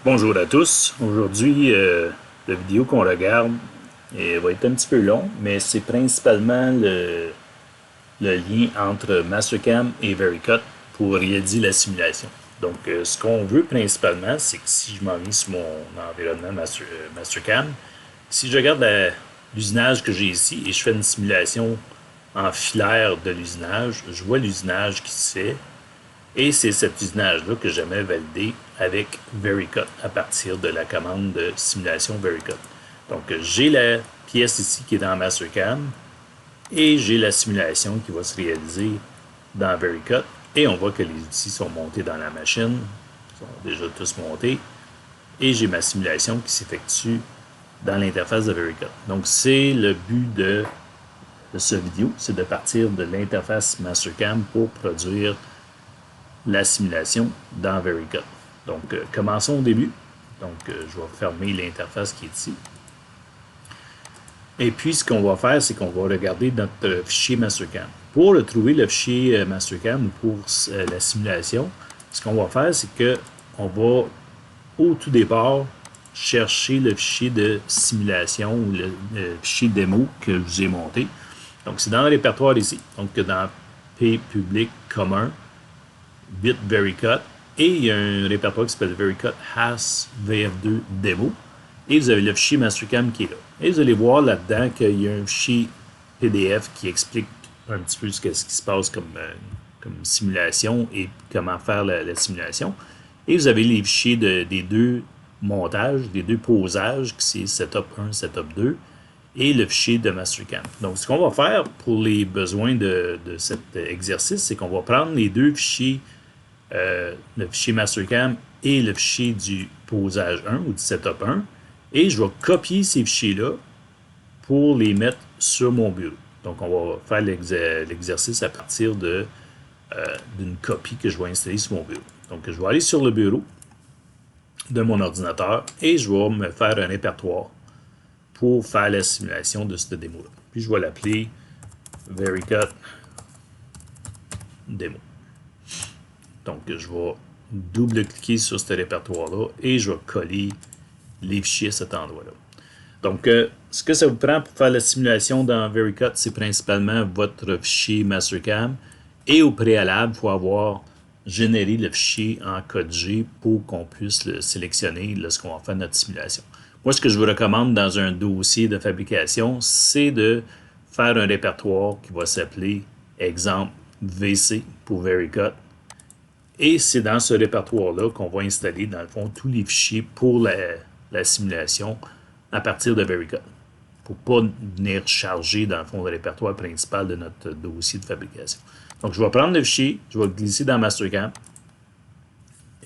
Bonjour à tous. Aujourd'hui, la vidéo qu'on regarde va être un petit peu long, mais c'est principalement le lien entre Mastercam et Vericut pour réaliser la simulation. Donc, ce qu'on veut principalement, c'est que si je m'en vais sur mon environnement Mastercam, si je regarde l'usinage que j'ai ici et je fais une simulation en filaire de l'usinage, je vois l'usinage qui se fait. Et c'est cet usinage-là que j'aimerais valider avec Vericut à partir de la commande de simulation Vericut. Donc, j'ai la pièce ici qui est dans Mastercam et j'ai la simulation qui va se réaliser dans Vericut. Et on voit que les outils sont montés dans la machine, sont déjà tous montés. Et j'ai ma simulation qui s'effectue dans l'interface de Vericut. Donc, c'est le but de ce vidéo, c'est de partir de l'interface Mastercam pour produire la simulation dans Vericut. Donc, commençons au début. Donc, je vais fermer l'interface qui est ici. Et puis, ce qu'on va faire, c'est qu'on va regarder notre fichier Mastercam. Pour trouver le fichier Mastercam ou pour la simulation, ce qu'on va faire, c'est qu'on va, au tout départ, chercher le fichier de simulation ou le fichier démo que je vous ai monté. Donc, c'est dans le répertoire ici. Donc, dans P public commun, bit Vericut, et il y a un répertoire qui s'appelle Vericut Has VF2 Demo, et vous avez le fichier Mastercam qui est là. Et vous allez voir là-dedans qu'il y a un fichier PDF qui explique un petit peu ce qui se passe comme simulation et comment faire la simulation. Et vous avez les fichiers des deux montages, des deux posages, qui c'est Setup 1, Setup 2, et le fichier de Mastercam. Donc, ce qu'on va faire pour les besoins de cet exercice, c'est qu'on va prendre les deux fichiers, le fichier Mastercam et le fichier du posage 1 ou du Setup 1, et je vais copier ces fichiers-là pour les mettre sur mon bureau. Donc, on va faire l'exercice à partir d'une copie que je vais installer sur mon bureau. Donc, je vais aller sur le bureau de mon ordinateur et je vais me faire un répertoire pour faire la simulation de cette démo-là. Puis, je vais l'appeler Vericut Demo. Donc, je vais double-cliquer sur ce répertoire-là et je vais coller les fichiers à cet endroit-là. Donc, ce que ça vous prend pour faire la simulation dans Vericut, c'est principalement votre fichier Mastercam. Et au préalable, il faut avoir généré le fichier en code G pour qu'on puisse le sélectionner lorsqu'on va faire notre simulation. Moi, ce que je vous recommande dans un dossier de fabrication, c'est de faire un répertoire qui va s'appeler exemple VC pour Vericut. Et c'est dans ce répertoire-là qu'on va installer, dans le fond, tous les fichiers pour la simulation à partir de Vericut, pour ne pas venir charger, dans le fond, le répertoire principal de notre dossier de fabrication. Donc, je vais prendre le fichier, je vais le glisser dans Mastercam,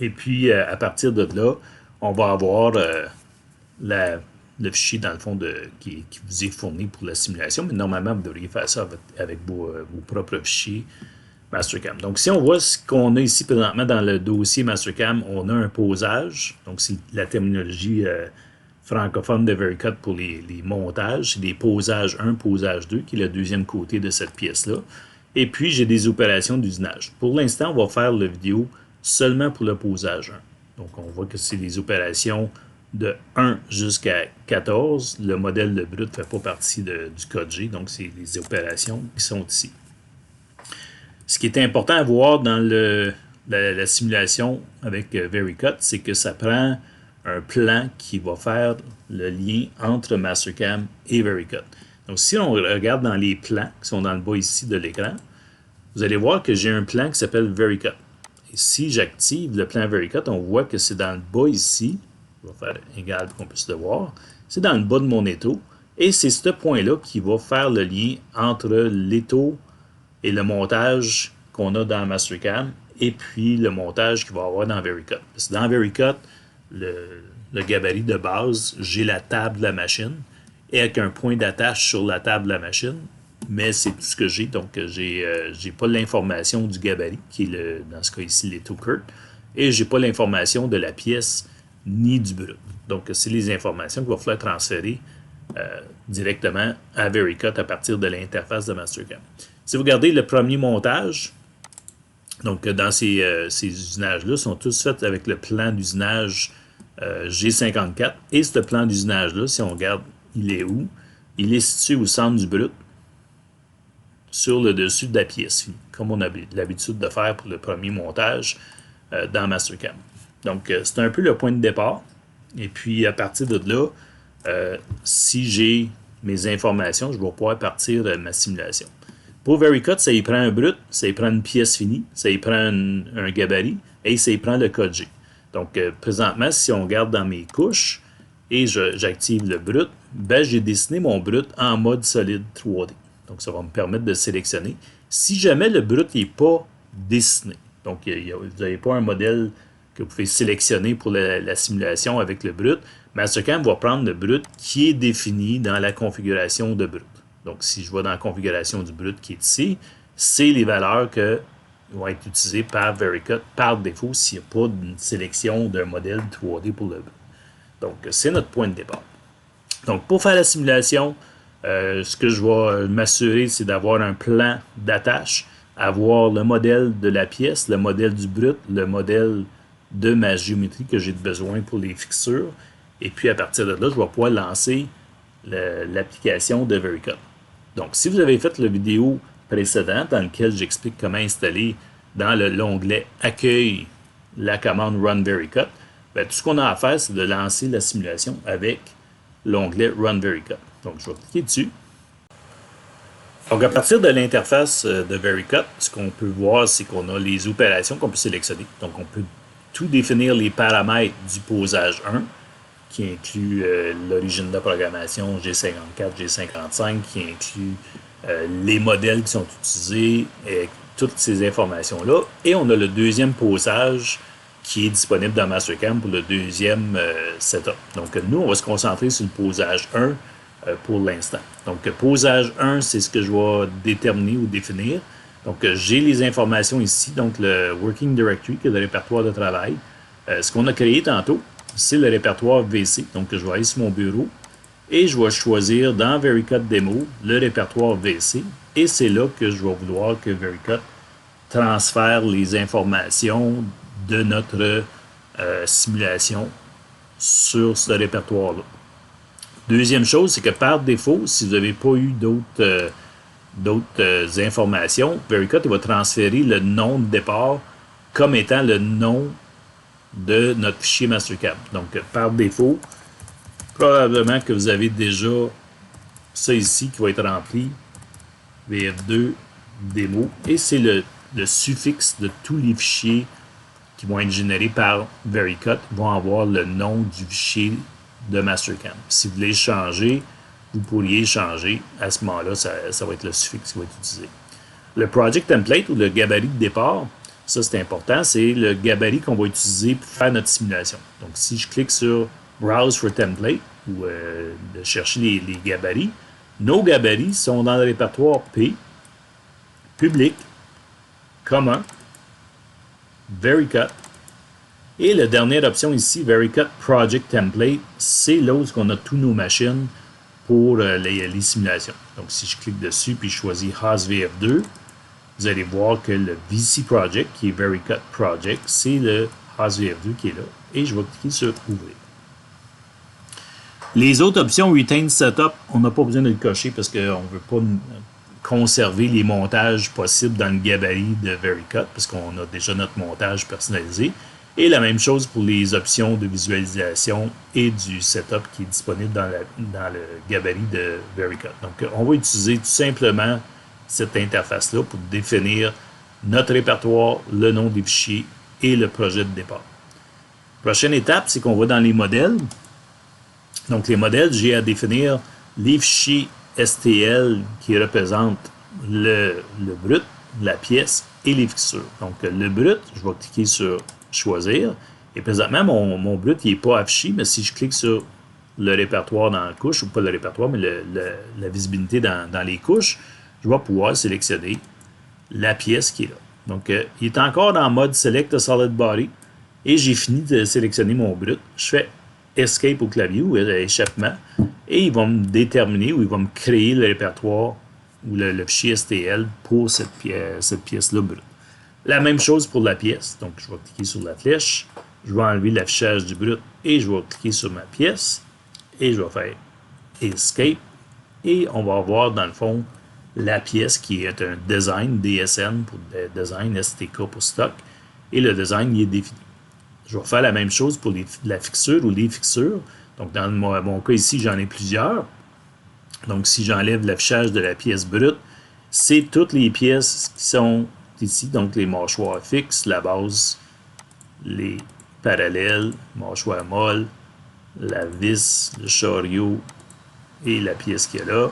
et puis, à partir de là, on va avoir le fichier, dans le fond, qui vous est fourni pour la simulation, mais normalement, vous devriez faire ça avec vos propres fichiers Mastercam. Donc, si on voit ce qu'on a ici présentement dans le dossier Mastercam, on a un posage. Donc, c'est la terminologie francophone de Vericut pour les montages. C'est des posages 1, posage 2, qui est le deuxième côté de cette pièce-là. Et puis, j'ai des opérations d'usinage. Pour l'instant, on va faire la vidéo seulement pour le posage 1. Donc, on voit que c'est des opérations de 1 jusqu'à 14. Le modèle de brut ne fait pas partie du code G, donc c'est les opérations qui sont ici. Ce qui est important à voir dans la simulation avec Vericut, c'est que ça prend un plan qui va faire le lien entre Mastercam et Vericut. Donc, si on regarde dans les plans qui sont dans le bas ici de l'écran, vous allez voir que j'ai un plan qui s'appelle Vericut. Et si j'active le plan Vericut, on voit que c'est dans le bas ici. Je vais faire égal pour qu'on puisse le voir. C'est dans le bas de mon étau. Et c'est ce point-là qui va faire le lien entre l'étau et le montage qu'on a dans Mastercam et puis le montage qu'il va y avoir dans Vericut. Parce que dans Vericut, le gabarit de base, j'ai la table de la machine et avec un point d'attache sur la table de la machine, mais c'est tout ce que j'ai. Donc, j'ai pas l'information du gabarit, qui est dans ce cas ici l'étau Kurt, et j'ai pas l'information de la pièce ni du brut. Donc, c'est les informations qu'il va falloir transférer directement à Vericut à partir de l'interface de Mastercam. Si vous regardez le premier montage, donc dans ces usinages-là, sont tous faits avec le plan d'usinage G54. Et ce plan d'usinage-là, si on regarde, il est où? Il est situé au centre du brut, sur le dessus de la pièce finie, comme on a l'habitude de faire pour le premier montage dans Mastercam. Donc, c'est un peu le point de départ. Et puis, à partir de là, si j'ai mes informations, je vais pouvoir partir de ma simulation. Pour VeryCut, ça y prend un brut, ça y prend une pièce finie, ça y prend un gabarit et ça y prend le code G. Donc, présentement, si on regarde dans mes couches et j'active le brut, ben, j'ai dessiné mon brut en mode solide 3D. Donc, ça va me permettre de sélectionner. Si jamais le brut n'est pas dessiné, donc vous n'avez pas un modèle que vous pouvez sélectionner pour la simulation avec le brut, Mastercam va prendre le brut qui est défini dans la configuration de brut. Donc, si je vais dans la configuration du brut qui est ici, c'est les valeurs qui vont être utilisées par VeryCut par défaut s'il n'y a pas une sélection d'un modèle 3D pour le brut. Donc, c'est notre point de départ. Donc, pour faire la simulation, ce que je vais m'assurer, c'est d'avoir un plan d'attache, avoir le modèle de la pièce, le modèle du brut, le modèle de ma géométrie que j'ai besoin pour les fixtures. Et puis, à partir de là, je vais pouvoir lancer l'application de VeryCut. Donc, si vous avez fait la vidéo précédente dans laquelle j'explique comment installer dans l'onglet « Accueil » la commande « Run VeryCut », ben, tout ce qu'on a à faire, c'est de lancer la simulation avec l'onglet « Run VeryCut ». Donc, je vais cliquer dessus. Donc, à partir de l'interface de VeryCut, ce qu'on peut voir, c'est qu'on a les opérations qu'on peut sélectionner. Donc, on peut tout définir les paramètres du posage 1, qui inclut l'origine de programmation G54, G55, qui inclut les modèles qui sont utilisés, et toutes ces informations-là. Et on a le deuxième posage qui est disponible dans Mastercam pour le deuxième setup. Donc, nous, on va se concentrer sur le posage 1 pour l'instant. Donc, posage 1, c'est ce que je vais déterminer ou définir. Donc, j'ai les informations ici, donc le Working Directory, qui est le répertoire de travail. Ce qu'on a créé tantôt, c'est le répertoire VC. Donc, je vais aller sur mon bureau et je vais choisir dans VeryCut Demo le répertoire VC. Et c'est là que je vais vouloir que VeryCut transfère les informations de notre simulation sur ce répertoire-là. Deuxième chose, c'est que par défaut, si vous n'avez pas eu d'autres informations, VeryCut va transférer le nom de départ comme étant le nom de notre fichier Mastercam. Donc, par défaut, probablement que vous avez déjà ça ici qui va être rempli, VF2 démo, et c'est le suffixe de tous les fichiers qui vont être générés par VeryCut vont avoir le nom du fichier de Mastercam. Si vous voulez changer, vous pourriez changer. À ce moment-là, ça va être le suffixe qui va être utilisé. Le Project Template ou le gabarit de départ, ça c'est important, c'est le gabarit qu'on va utiliser pour faire notre simulation. Donc si je clique sur Browse for Template ou de chercher les gabarits, nos gabarits sont dans le répertoire P, Public, Commun, VeryCut. Et la dernière option ici, VeryCut Project Template, c'est là où on a tous nos machines pour les simulations. Donc, si je clique dessus puis je choisis HASVF2, vous allez voir que le VC Project, qui est VeryCut Project, c'est le HASVF2 qui est là. Et je vais cliquer sur Ouvrir. Les autres options Retain Setup, on n'a pas besoin de le cocher parce qu'on ne veut pas conserver les montages possibles dans le gabarit de VeryCut parce qu'on a déjà notre montage personnalisé. Et la même chose pour les options de visualisation et du setup qui est disponible dans le gabarit de VeryCut. Donc, on va utiliser tout simplement cette interface-là pour définir notre répertoire, le nom des fichiers et le projet de départ. Prochaine étape, c'est qu'on va dans les modèles. Donc, les modèles, j'ai à définir les fichiers STL qui représentent le brut, la pièce et les fixtures. Donc, le brut, je vais cliquer sur Choisir. Et présentement, mon brut n'est pas affiché, mais si je clique sur le répertoire dans la couche, ou pas le répertoire, mais la visibilité dans les couches, je vais pouvoir sélectionner la pièce qui est là. Donc, il est encore dans le mode Select a Solid Body et j'ai fini de sélectionner mon brut. Je fais Escape au clavier ou échappement et il va me déterminer ou il va me créer le répertoire ou le fichier STL pour cette pièce-là brute. La même chose pour la pièce. Donc, je vais cliquer sur la flèche. Je vais enlever l'affichage du brut et je vais cliquer sur ma pièce et je vais faire Escape et on va voir dans le fond la pièce qui est un design DSN pour design STK pour stock et le design il est défini. Je vais faire la même chose pour la fixure ou les fixures. Donc dans mon cas ici, j'en ai plusieurs. Donc si j'enlève l'affichage de la pièce brute, c'est toutes les pièces qui sont ici, donc les mâchoires fixes, la base, les parallèles, mâchoire molle, la vis, le chariot et la pièce qui est là.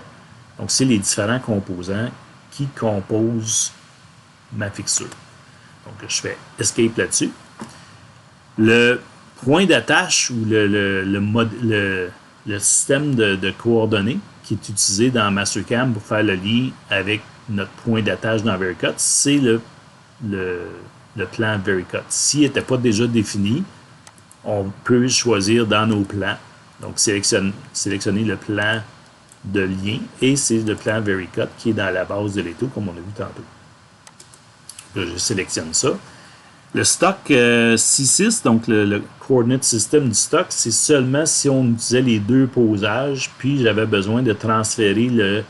Donc, c'est les différents composants qui composent ma fixure. Donc, je fais Escape là-dessus. Le point d'attache ou le système de coordonnées qui est utilisé dans Mastercam pour faire le lien avec notre point d'attache dans VeriCut, c'est le plan VeriCut. S'il n'était pas déjà défini, on peut choisir dans nos plans. Donc, sélectionner le plan de lien et c'est le plan VeriCut qui est dans la base de l'étau, comme on a vu tantôt. Là, je sélectionne ça. Le stock C6, donc le coordinate system du stock, c'est seulement si on utilisait les deux posages, puis j'avais besoin de transférer le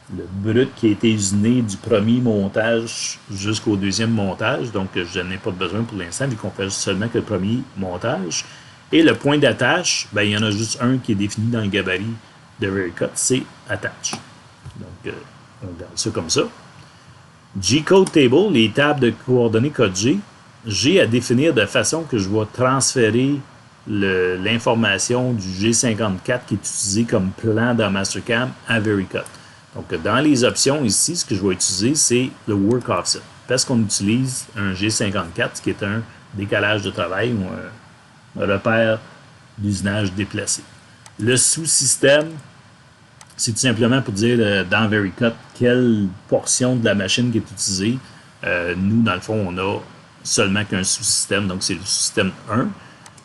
brut qui a été usiné du premier montage jusqu'au deuxième montage. Donc, je n'ai pas besoin pour l'instant, vu qu'on fait seulement que le premier montage. Et le point d'attache, ben, il y en a juste un qui est défini dans le gabarit de VeriCut, c'est Attach. Donc, on garde ça comme ça. G-Code Table, les tables de coordonnées code G, j'ai à définir de façon que je vais transférer l'information du G54 qui est utilisé comme plan dans Mastercam à VeriCut. Donc, dans les options ici, ce que je vais utiliser, c'est le Work Offset. Parce qu'on utilise un G54, qui est un décalage de travail ou un repère d'usinage déplacé. Le sous-système, c'est tout simplement pour dire dans VeriCut quelle portion de la machine qui est utilisée. Nous, dans le fond, on a seulement qu'un sous-système, donc c'est le sous-système 1.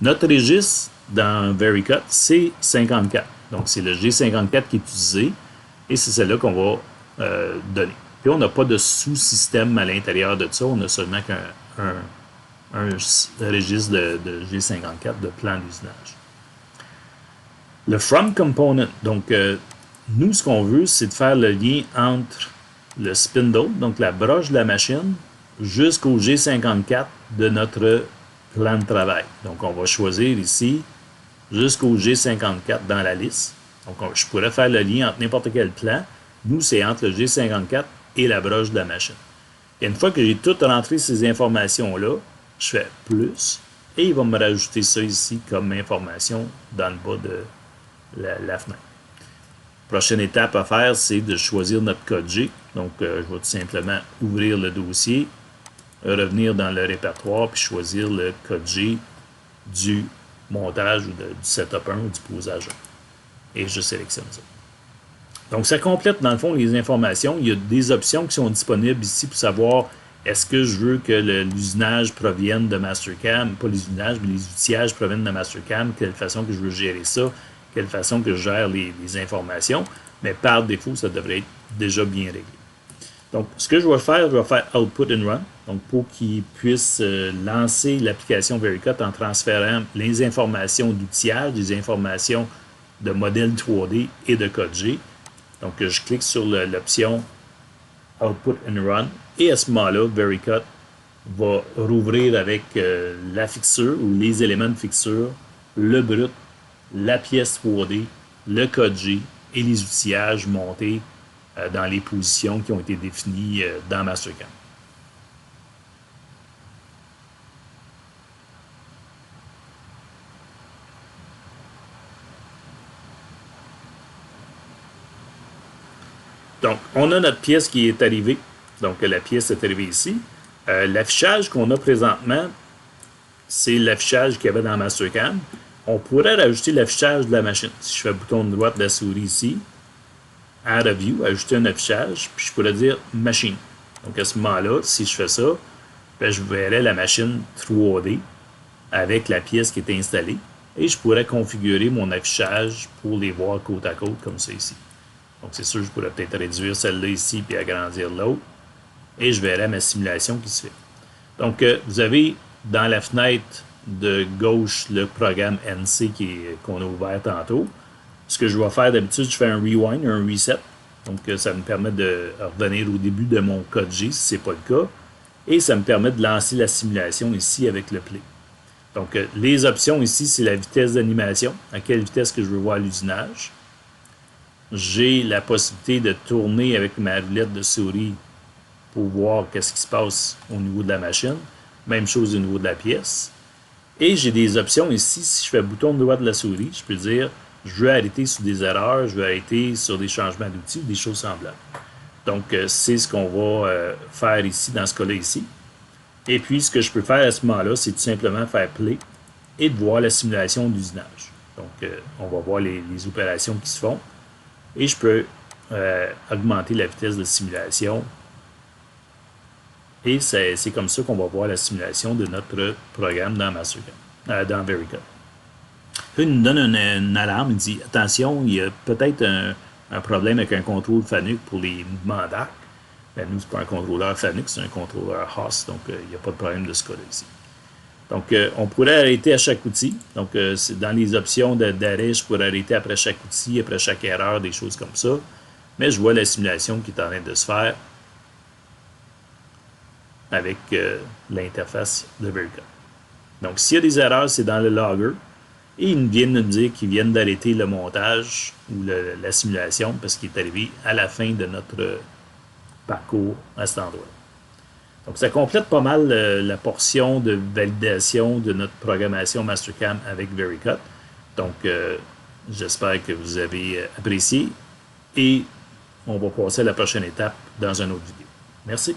Notre registre dans VeriCut, c'est 54. Donc, c'est le G54 qui est utilisé et c'est celle-là qu'on va donner. Puis, on n'a pas de sous-système à l'intérieur de ça. On a seulement qu'un registre de G54 de plan d'usinage. Le From Component, donc nous, ce qu'on veut, c'est de faire le lien entre le spindle, donc la broche de la machine, jusqu'au G54 de notre plan de travail. Donc, on va choisir ici jusqu'au G54 dans la liste. Donc, je pourrais faire le lien entre n'importe quel plan. Nous, c'est entre le G54 et la broche de la machine. Et une fois que j'ai tout rentré ces informations-là, je fais plus et il va me rajouter ça ici comme information dans le bas de la fenêtre. Prochaine étape à faire, c'est de choisir notre code G. Donc, je vais tout simplement ouvrir le dossier, revenir dans le répertoire, puis choisir le code G du montage ou du setup 1 ou du posage 1. Et je sélectionne ça. Donc, ça complète dans le fond les informations. Il y a des options qui sont disponibles ici pour savoir est-ce que je veux que l'usinage provienne de Mastercam, pas les usinages, mais les outillages proviennent de Mastercam, quelle façon que je veux gérer ça, quelle façon que je gère les informations, mais par défaut, ça devrait être déjà bien réglé. Donc, ce que je vais faire Output and Run, donc pour qu'il puisse lancer l'application VeriCut en transférant les informations d'outillage, des informations de modèle 3D et de code G. Donc, je clique sur l'option Output and Run et à ce moment-là, VeriCut va rouvrir avec la fixure ou les éléments de fixure, le brut, la pièce 3D, le code G et les outillages montés dans les positions qui ont été définies dans Mastercam. Donc, on a notre pièce qui est arrivée. Donc, la pièce est arrivée ici. L'affichage qu'on a présentement, c'est l'affichage qu'il y avait dans Mastercam. On pourrait rajouter l'affichage de la machine. Si je fais le bouton droit de la souris ici, Add a View, ajouter un affichage, puis je pourrais dire Machine. Donc, à ce moment-là, si je fais ça, ben, je verrai la machine 3D avec la pièce qui est installée et je pourrais configurer mon affichage pour les voir côte à côte comme ça ici. Donc, c'est sûr, je pourrais peut-être réduire celle-là ici puis agrandir l'autre. Et je verrai ma simulation qui se fait. Donc, vous avez dans la fenêtre de gauche le programme NC qu'on a ouvert tantôt. Ce que je vais faire d'habitude, je fais un rewind, un reset. Donc, ça me permet de revenir au début de mon code G si ce n'est pas le cas. Et ça me permet de lancer la simulation ici avec le play. Donc, les options ici, c'est la vitesse d'animation, à quelle vitesse que je veux voir l'usinage. J'ai la possibilité de tourner avec ma roulette de souris pour voir qu'est-ce qui se passe au niveau de la machine. Même chose au niveau de la pièce. Et j'ai des options ici. Si je fais bouton droit de la souris, je peux dire je veux arrêter sur des erreurs, je veux arrêter sur des changements d'outils ou des choses semblables. Donc, c'est ce qu'on va faire ici, dans ce cas-là ici. Et puis, ce que je peux faire à ce moment-là, c'est tout simplement faire play et de voir la simulation d'usinage. Donc, on va voir les opérations qui se font. Et je peux augmenter la vitesse de simulation. Et c'est comme ça qu'on va voir la simulation de notre programme dans Mastercam, dans VeryCut. Là, il nous donne une alarme, il dit attention, il y a peut-être un problème avec un contrôle FANUC pour les mouvements d'arc. Ben, nous, ce n'est pas un contrôleur FANUC, c'est un contrôleur HOS, donc il n'y a pas de problème de ce cas-là ici. Donc, on pourrait arrêter à chaque outil. Donc, c'est dans les options d'arrêt, je pourrais arrêter après chaque outil, après chaque erreur, des choses comme ça. Mais je vois la simulation qui est en train de se faire avec l'interface de VeryCut. Donc, s'il y a des erreurs, c'est dans le logger. Et ils viennent nous dire qu'ils viennent d'arrêter le montage ou la simulation parce qu'il est arrivé à la fin de notre parcours à cet endroit. Donc, ça complète pas mal la portion de validation de notre programmation Mastercam avec VeryCut. Donc, j'espère que vous avez apprécié et on va passer à la prochaine étape dans une autre vidéo. Merci.